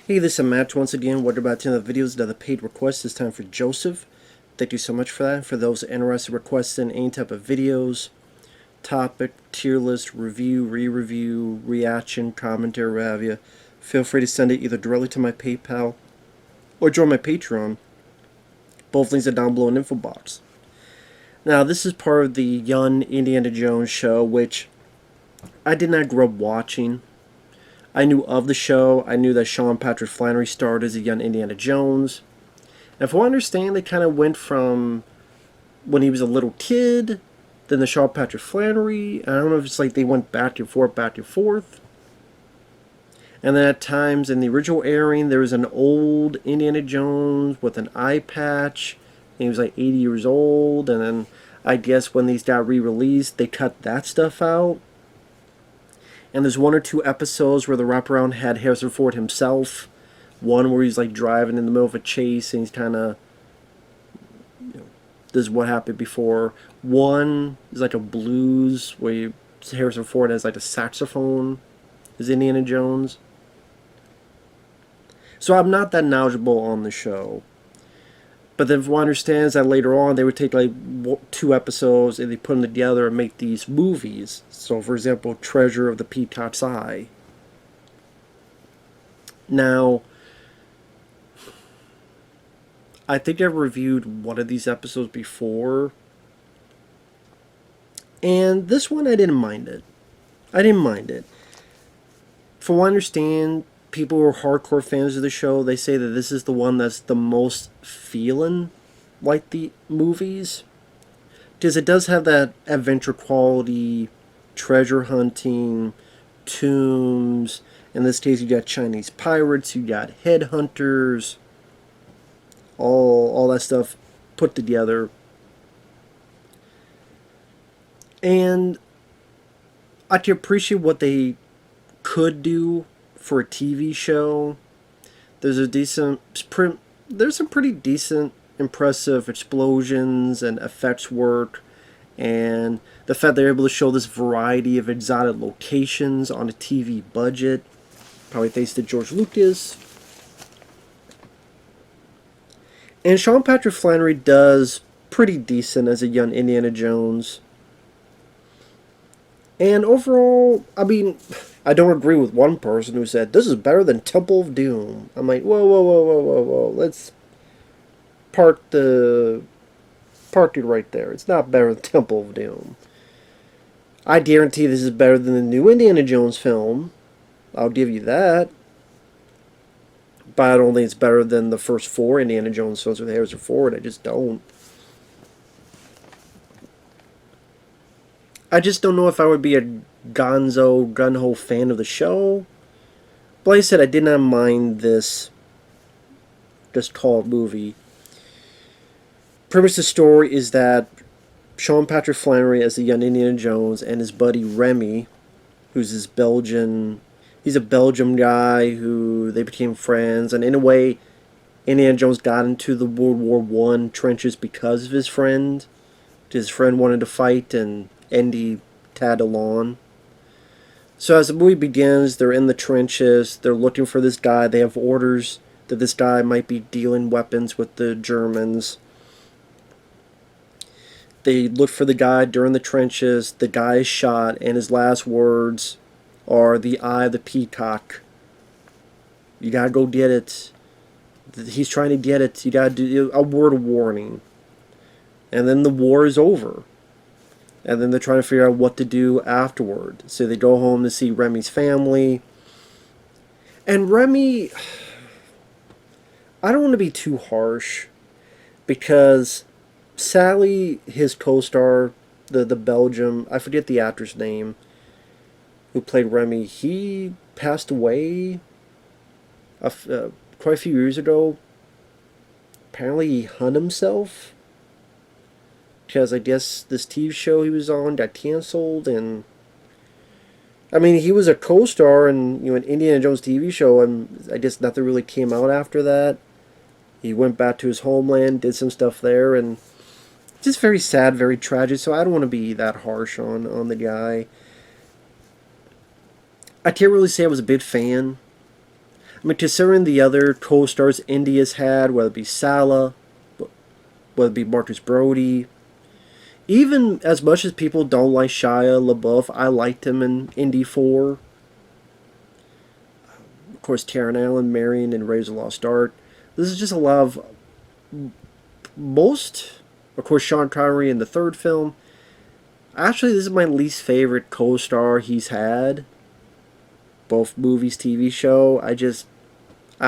Hey, this is Matt once again. What about 10 of the videos? Another paid request, this time for Joseph. Thank you so much for that. For those interested in requesting any type of videos, topic, tier list, review, re-review, reaction, commentary, what have you, feel free to send it either directly to my PayPal or join my Patreon. Both links are down below in the info box. Now, this is part of the Young Indiana Jones show, which I did not grow up watching. I knew of the show. I knew that Sean Patrick Flannery starred as a young Indiana Jones. And if I understand, they kind of went from when he was a little kid, then the Sean Patrick Flannery. I don't know if it's like they went back and forth, back and forth. And then at times in the original airing, there was an old Indiana Jones with an eye patch. And he was like 80 years old. And then I guess when these got re-released, they cut that stuff out. And there's one or two episodes where the wraparound had Harrison Ford himself. One where he's like driving in the middle of a chase and he's kind of, this is what happened before. One is like a blues where Harrison Ford has like a saxophone as Indiana Jones. So I'm not that knowledgeable on the show. But then what I understand is that later on they would take like two episodes and they put them together and make these movies. So for example, Treasure of the Peacock's Eye. Now, I think I've reviewed one of these episodes before. And this one I didn't mind it. I didn't mind it. From what I understand, people who are hardcore fans of the show, they say that this is the one that's the most feeling like the movies. Because it does have that adventure quality, treasure hunting, tombs. In this case, you got Chinese pirates, you got headhunters, all that stuff put together. And I can appreciate what they could do for a TV show. There's some pretty decent, impressive explosions and effects work, and the fact they're able to show this variety of exotic locations on a TV budget, probably thanks to George Lucas. And Sean Patrick Flannery does pretty decent as a young Indiana Jones. And overall, I mean, I don't agree with one person who said, this is better than Temple of Doom. I'm like, whoa, whoa, whoa, whoa, whoa, whoa. Let's park it right there. It's not better than Temple of Doom. I guarantee this is better than the new Indiana Jones film. I'll give you that. But I don't think it's better than the first four Indiana Jones films with Harrison Ford. I just don't. I just don't know if I would be a gonzo, gun-ho fan of the show. But like I said, I did not mind this just called movie. Premise of the story is that Sean Patrick Flannery as the young Indiana Jones and his buddy Remy, who's he's a Belgian guy who they became friends, and in a way, Indiana Jones got into the World War I trenches because of his friend. His friend wanted to fight, and Indy tagged along. So as the movie begins, they're in the trenches, they're looking for this guy, they have orders that this guy might be dealing weapons with the Germans. They look for the guy during the trenches, the guy is shot, and his last words are the eye of the peacock. You gotta go get it. He's trying to get it. You gotta do a word of warning. And then the war is over. And then they're trying to figure out what to do afterward. So they go home to see Remy's family. And Remy, I don't want to be too harsh, because Sally, his co-star, the Belgium, I forget the actor's name, who played Remy, he passed away quite a few years ago. Apparently he hung himself, because I guess this TV show he was on got canceled. And I mean, he was a co-star in an Indiana Jones TV show, and I guess nothing really came out after that. He went back to his homeland, did some stuff there, and just very sad, very tragic. So I don't want to be that harsh on the guy. I can't really say I was a big fan. I mean, considering the other co-stars India's had, whether it be Salah, whether it be Marcus Brody, even as much as people don't like Shia LaBeouf, I liked him in Indy 4. Of course, Karen Allen, Marion, and Raiders of the Lost Ark. This is just a lot of most. Of course, Sean Connery in the third film. Actually, this is my least favorite co-star he's had. Both movies, TV show. I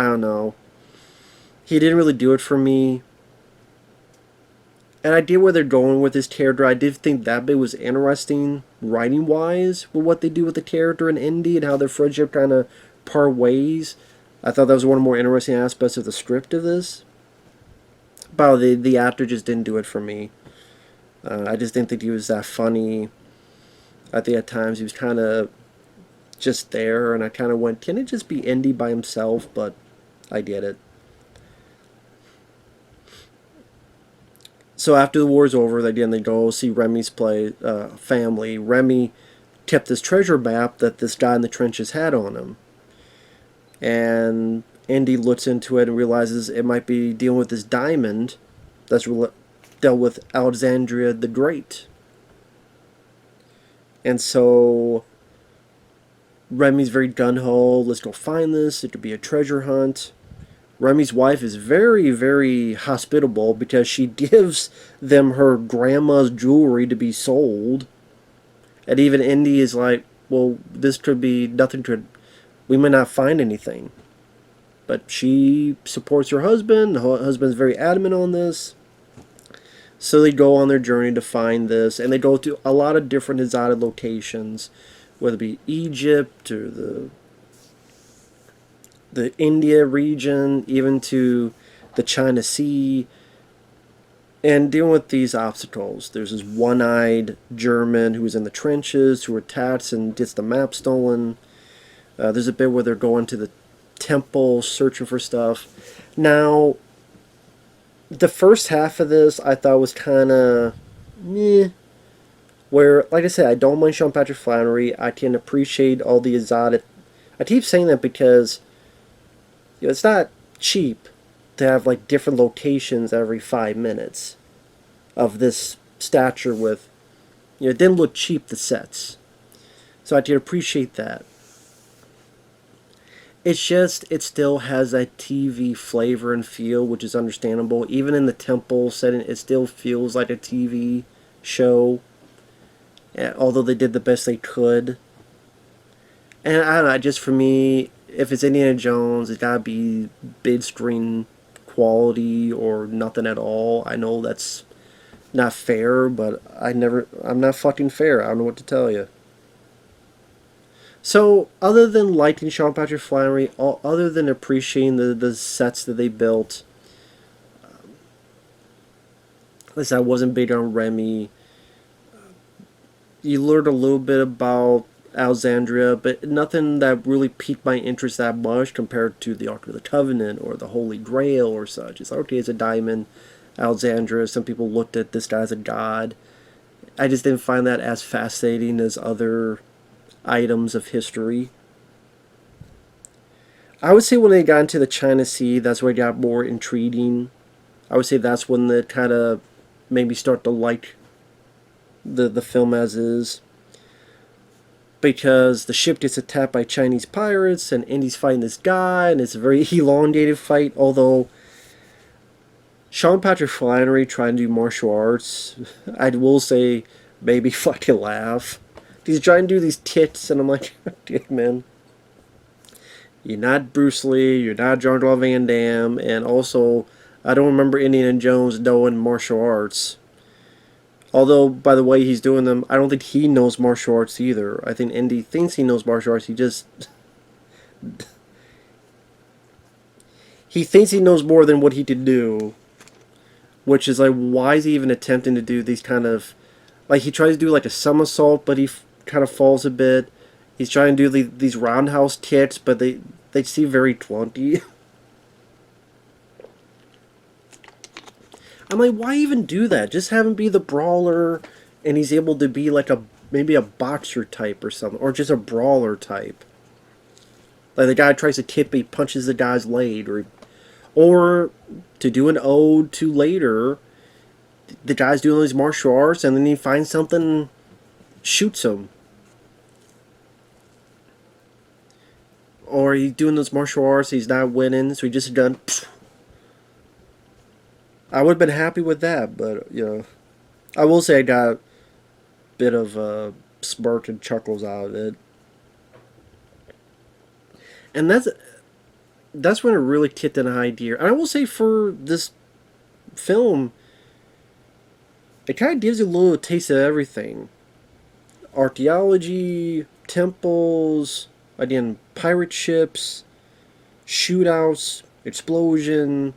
don't know. He didn't really do it for me. And I get where they're going with this character. I did think that bit was interesting, writing-wise, with what they do with the character in Indy and how their friendship kind of part ways. I thought that was one of the more interesting aspects of the script of this. But the actor just didn't do it for me. I just didn't think he was that funny. I think at times he was kind of just there, and I kind of went, can it just be Indy by himself? But I get it. So after the war's over, they go see Remy's family. Remy kept this treasure map that this guy in the trenches had on him. And Indy looks into it and realizes it might be dealing with this diamond that's dealt with Alexandria the Great. And so Remy's very gung-ho. Let's go find this. It could be a treasure hunt. Remy's wife is very, very hospitable because she gives them her grandma's jewelry to be sold. And even Indy is like, well, this could be nothing to... We may not find anything. But she supports her husband. The husband's very adamant on this. So they go on their journey to find this. And they go to a lot of different exotic locations. Whether it be Egypt or the India region, even to the China Sea, and dealing with these obstacles. There's this one-eyed German who's in the trenches, who attacks and gets the map stolen. There's a bit where they're going to the temple, searching for stuff. Now, the first half of this I thought was kind of meh. Where, like I said, I don't mind Sean Patrick Flannery. I can appreciate all the exotic... I keep saying that because it's not cheap to have like different locations every 5 minutes of this stature with, it didn't look cheap, the sets. So I can appreciate that. It's just, it still has that TV flavor and feel, which is understandable. Even in the temple setting, it still feels like a TV show. Although they did the best they could. And I don't know, just for me, if it's Indiana Jones, it's gotta be big screen quality or nothing at all. I know that's not fair, but I'm not fucking fair. I don't know what to tell you. So, other than liking Sean Patrick Flannery, other than appreciating the sets that they built, listen, I wasn't big on Remy. You learned a little bit about Alexandria, but nothing that really piqued my interest that much compared to the Ark of the Covenant or the Holy Grail or such. It's like, okay, it's a diamond, Alexandria. Some people looked at this guy as a god. I just didn't find that as fascinating as other items of history. I would say when they got into the China Sea, that's where it got more intriguing. I would say that's when it kind of made me start to like the film as is. Because the ship gets attacked by Chinese pirates, and Indy's fighting this guy, and it's a very elongated fight, although Sean Patrick Flannery trying to do martial arts, I will say, maybe fucking laugh. He's trying to do these tits, and I'm like, dude, man, you're not Bruce Lee, you're not Jean-Claude Van Damme, and also, I don't remember Indiana Jones knowing martial arts. Although, by the way he's doing them, I don't think he knows martial arts either. I think Indy thinks he knows martial arts. He just... he thinks he knows more than what he could do. Which is like, why is he even attempting to do these kind of... Like, he tries to do like a somersault, but he kind of falls a bit. He's trying to do these roundhouse kicks, but they seem very clunky. I'm like, why even do that? Just have him be the brawler, and he's able to be like maybe a boxer type or something, or just a brawler type. Like the guy tries to tip, he punches the guy's leg, or to do an ode to later, the guy's doing these martial arts and then he finds something, shoots him. Or he's doing those martial arts, he's not winning, so he just done. I would have been happy with that, but I will say I got a bit of smirk and chuckles out of it, and that's when it really kicked in high gear. And I will say for this film, it kind of gives you a little taste of everything: archaeology, temples, again, pirate ships, shootouts, explosion,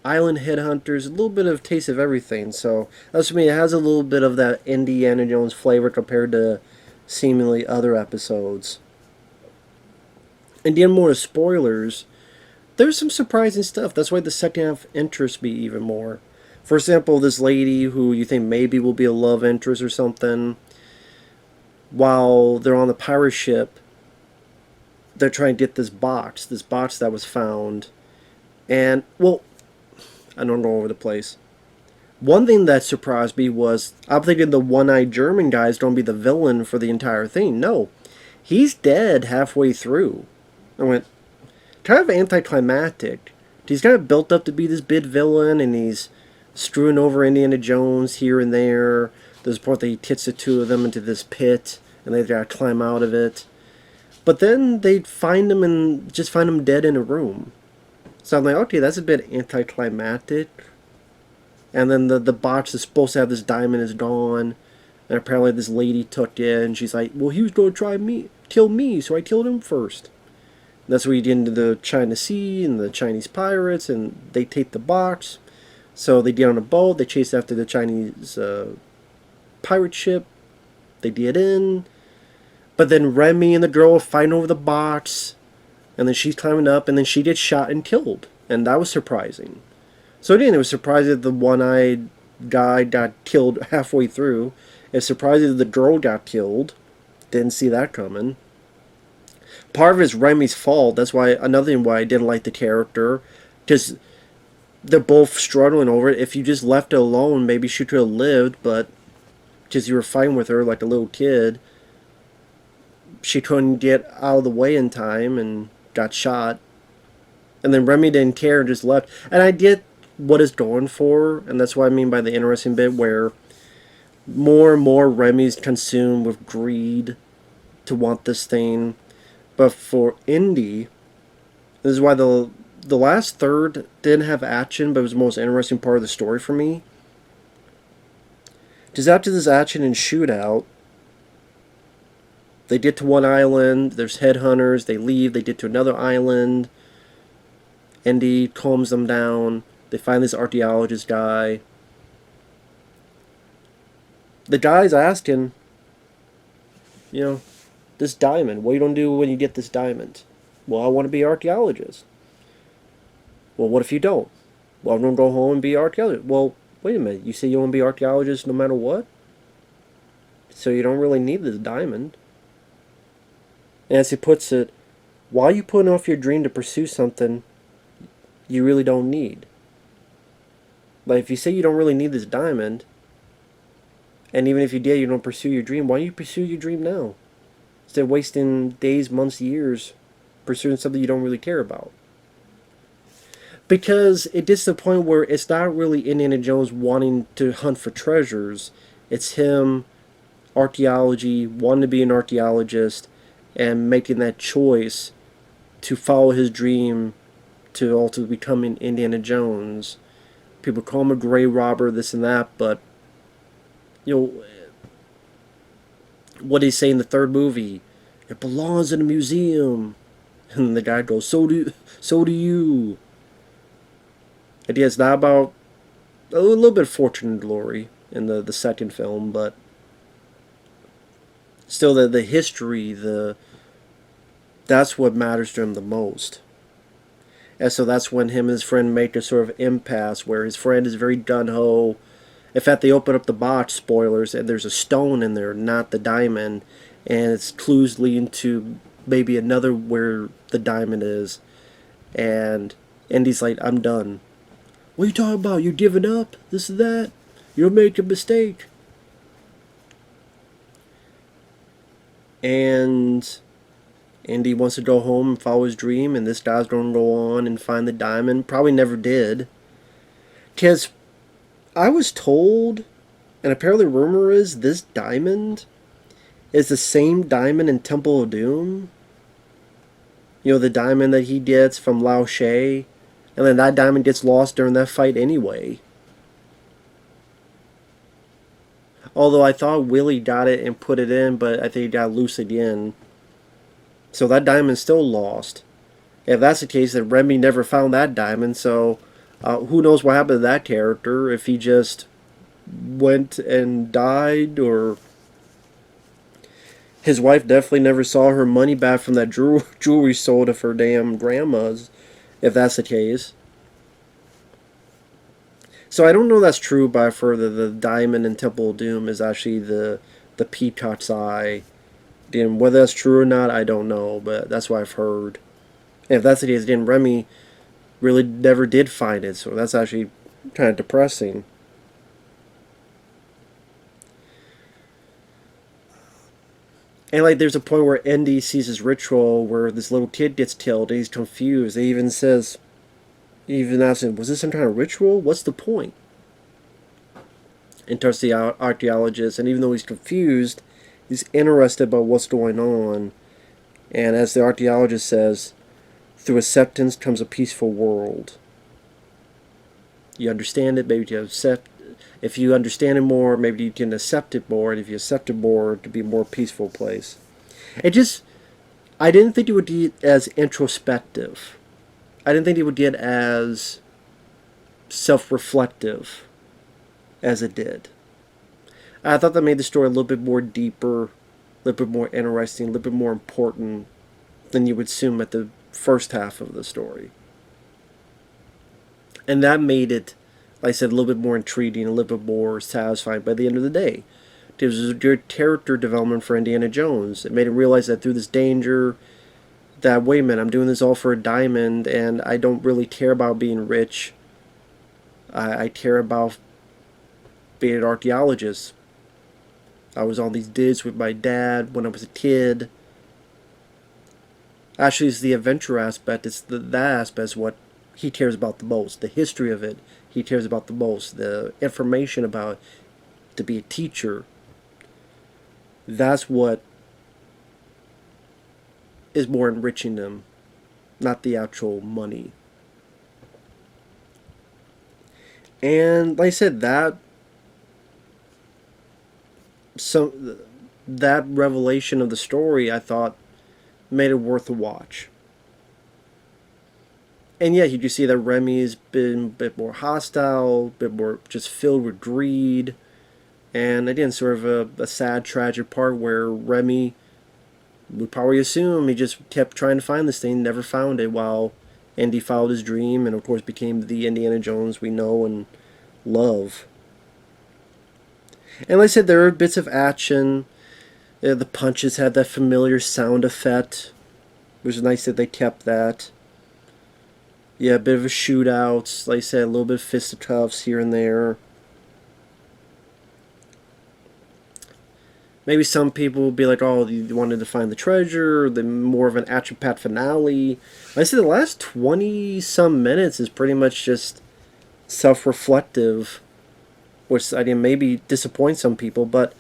island headhunters, a little bit of taste of everything. So that's for me. It has a little bit of that Indiana Jones flavor compared to seemingly other episodes. And again, more spoilers. There's some surprising stuff. That's why the second half interests me even more. For example, this lady who you think maybe will be a love interest or something, while they're on the pirate ship, they're trying to get this box that was found. And, well, I don't go over the place. One thing that surprised me was, I'm thinking the one-eyed German guy is going to be the villain for the entire thing. No, he's dead halfway through. I went, kind of anticlimactic. He's kind of built up to be this big villain, and he's screwing over Indiana Jones here and there. There's a point that he kicks the two of them into this pit, and they've got to climb out of it. But then they find him and just find him dead in a room. So I'm like, okay, that's a bit anticlimactic. And then the box is supposed to have this diamond is gone. And apparently this lady took it, and she's like, well, he was going to kill me, so I killed him first. And that's where you get into the China Sea and the Chinese pirates, and they take the box. So they get on a boat, they chase after the Chinese pirate ship. They get in. But then Remy and the girl fight over the box, and then she's climbing up, and then she gets shot and killed. And that was surprising. So again, it was surprising that the one-eyed guy got killed halfway through. It was surprising that the girl got killed. Didn't see that coming. Part of it is Remy's fault. That's why another thing why I didn't like the character. Because they're both struggling over it. If you just left it alone, maybe she could have lived, but because you were fighting with her like a little kid, she couldn't get out of the way in time and got shot. And then Remy didn't care and just left. And I get what it's going for, and that's what I mean by the interesting bit where more and more Remy's consumed with greed to want this thing. But for Indy, this is why the last third didn't have action, but it was the most interesting part of the story for me. Because after this action and shootout, they get to one island, there's headhunters, they leave, they get to another island, Indy calms them down, they find this archaeologist guy. The guy's asking, this diamond, what are you going to do when you get this diamond? Well, I want to be an archaeologist. Well, what if you don't? Well, I'm going to go home and be an archaeologist. Well, wait a minute, you say you want to be an archaeologist no matter what? So you don't really need this diamond. And as he puts it, why are you putting off your dream to pursue something you really don't need? Like, if you say you don't really need this diamond, and even if you did, you don't pursue your dream, why don't you pursue your dream now? Instead of wasting days, months, years pursuing something you don't really care about. Because it gets to the point where it's not really Indiana Jones wanting to hunt for treasures. It's him, archaeology, wanting to be an archaeologist, and making that choice to follow his dream to ultimately becoming Indiana Jones. People call him a grave robber, this and that, but what he say in the third movie, it belongs in a museum. And the guy goes, so do you. And yeah, it's not about a little bit of fortune and glory in the second film, but still the history, that's what matters to him the most. And so that's when him and his friend make a sort of impasse where his friend is very gung-ho. In fact, they open up the box, spoilers, and there's a stone in there, not the diamond, and it's clues leading to maybe another where the diamond is, and Indy's like, I'm done. What are you talking about? You're giving up? This and that? You'll make a mistake. And Indy wants to go home and follow his dream, and this guy's going to go on and find the diamond. Probably never did. Because I was told, and apparently rumor is, this diamond is the same diamond in Temple of Doom. You know, the diamond that he gets from Lao She. And then that diamond gets lost during that fight anyway. Although I thought Willie got it and put it in, but I think he got loose again. So that diamond's still lost. If that's the case, then Remy never found that diamond, so who knows what happened to that character, if he just went and died, or his wife definitely never saw her money back from that jewelry sold of her damn grandma's, if that's the case. So I don't know if that's true, but I've heard that the diamond in Temple of Doom is actually the Peacock's eye. And whether that's true or not, I don't know, but that's what I've heard. And if that's the case, then Remy really never did find it, so that's actually kind of depressing. And like, there's a point where Indy sees his ritual where this little kid gets killed, and he's confused. He even says, he even asks him, was this some kind of ritual? What's the point? And turns to the archaeologist, and even though he's confused, he's interested about what's going on. And as the archaeologist says, through acceptance comes a peaceful world. You understand it, maybe you accept. If you understand it more, maybe you can accept it more, and if you accept it more, it could be a more peaceful place. It just, I didn't think it would be as introspective. I didn't think it would get as self-reflective as it did. I thought that made the story a little bit more deeper, a little bit more interesting, a little bit more important than you would assume at the first half of the story. And that made it, like I said, a little bit more intriguing, a little bit more satisfying by the end of the day. It was a good character development for Indiana Jones. It made him realize that through this danger, that, wait a minute, I'm doing this all for a diamond, and I don't really care about being rich. I care about being an archaeologist. I was on these digs with my dad when I was a kid. Actually, it's the adventure aspect. It's that aspect is what he cares about the most. The history of it, he cares about the most. The information about to be a teacher. That's what is more enriching them, not the actual money. And like I said, that revelation of the story, I thought, made it worth a watch. And yeah, you can see that Remy's been a bit more hostile, a bit more just filled with greed. And again, sort of a sad, tragic part where Remy would probably assume he just kept trying to find this thing, never found it, while Indy followed his dream and, of course, became the Indiana Jones we know and love. And like I said, there are bits of action. The punches had that familiar sound effect. It was nice that they kept that. Yeah, a bit of a shootout. Like I said, a little bit of fisticuffs here and there. Maybe some people will be like, oh, you wanted to find the treasure, then more of an action-packed finale. Like I said, the last 20-some minutes is pretty much just self-reflective, which, I mean, maybe disappoints some people, but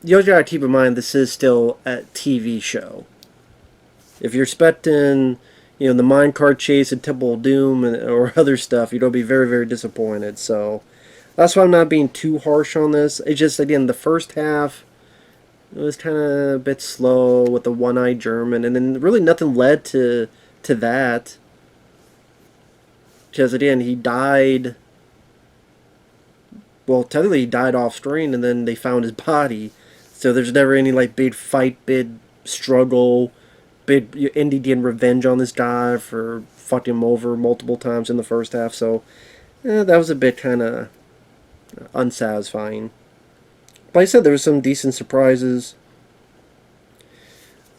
you always gotta keep in mind this is still a TV show. If you're expecting, you know, the minecart chase and Temple of Doom or other stuff, you're gonna be very, very disappointed, so that's why I'm not being too harsh on this. It's just, again, the first half, it was kind of a bit slow with the one-eyed German, and then really nothing led to that. Because, again, he died, well, technically he died off screen, and then they found his body. So there's never any, like, big fight, big struggle, big Indy getting revenge on this guy for fucking him over multiple times in the first half. So, that was a bit kind of unsatisfying. But like I said, there were some decent surprises.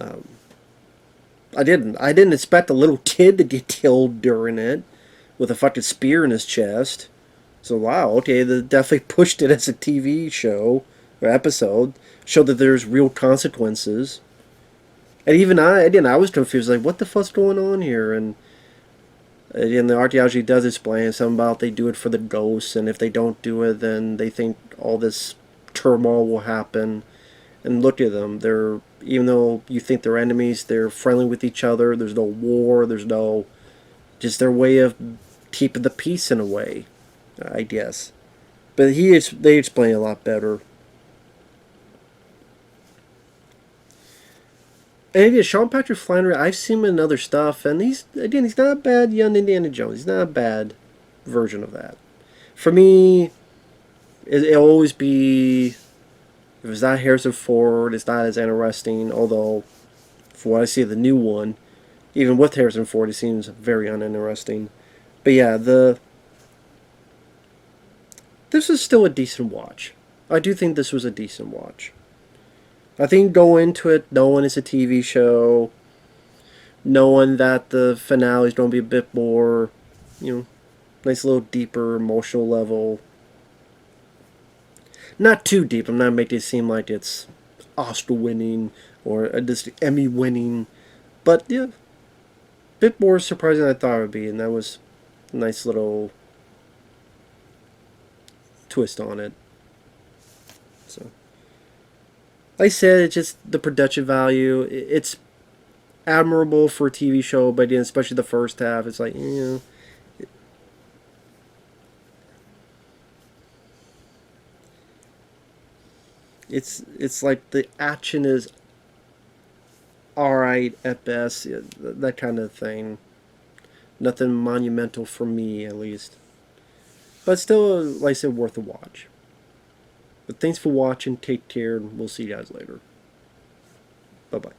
I didn't expect a little kid to get killed during it with a fucking spear in his chest. So wow, okay, they definitely pushed it as a TV show or episode. Showed that there's real consequences. And even I was confused. Like, what the fuck's going on here? And again, the archaeology does explain something about they do it for the ghosts, and if they don't do it, then they think all this turmoil will happen. And look at them. They're, even though you think they're enemies, they're friendly with each other. There's no war. There's no, just their way of keeping the peace in a way, I guess. But they explain a lot better. And again, Sean Patrick Flannery, I've seen him in other stuff, and he's not a bad young Indiana Jones. He's not a bad version of that. For me, it'll always be, if it's not Harrison Ford, it's not as interesting. Although, for what I see of the new one, even with Harrison Ford, it seems very uninteresting. But yeah, this is still a decent watch. I do think this was a decent watch. I think go into it knowing it's a TV show, knowing that the finale is going to be a bit more, nice little deeper emotional level. Not too deep. I'm not making it seem like it's Oscar winning or just Emmy winning, but yeah, a bit more surprising than I thought it would be, and that was a nice little twist on it. So, like I said, it's just the production value. It's admirable for a TV show, but especially the first half, it's like, it's like the action is alright at best, that kind of thing. Nothing monumental for me, at least. But still, like I said, worth a watch. But thanks for watching. Take care, and we'll see you guys later. Bye bye.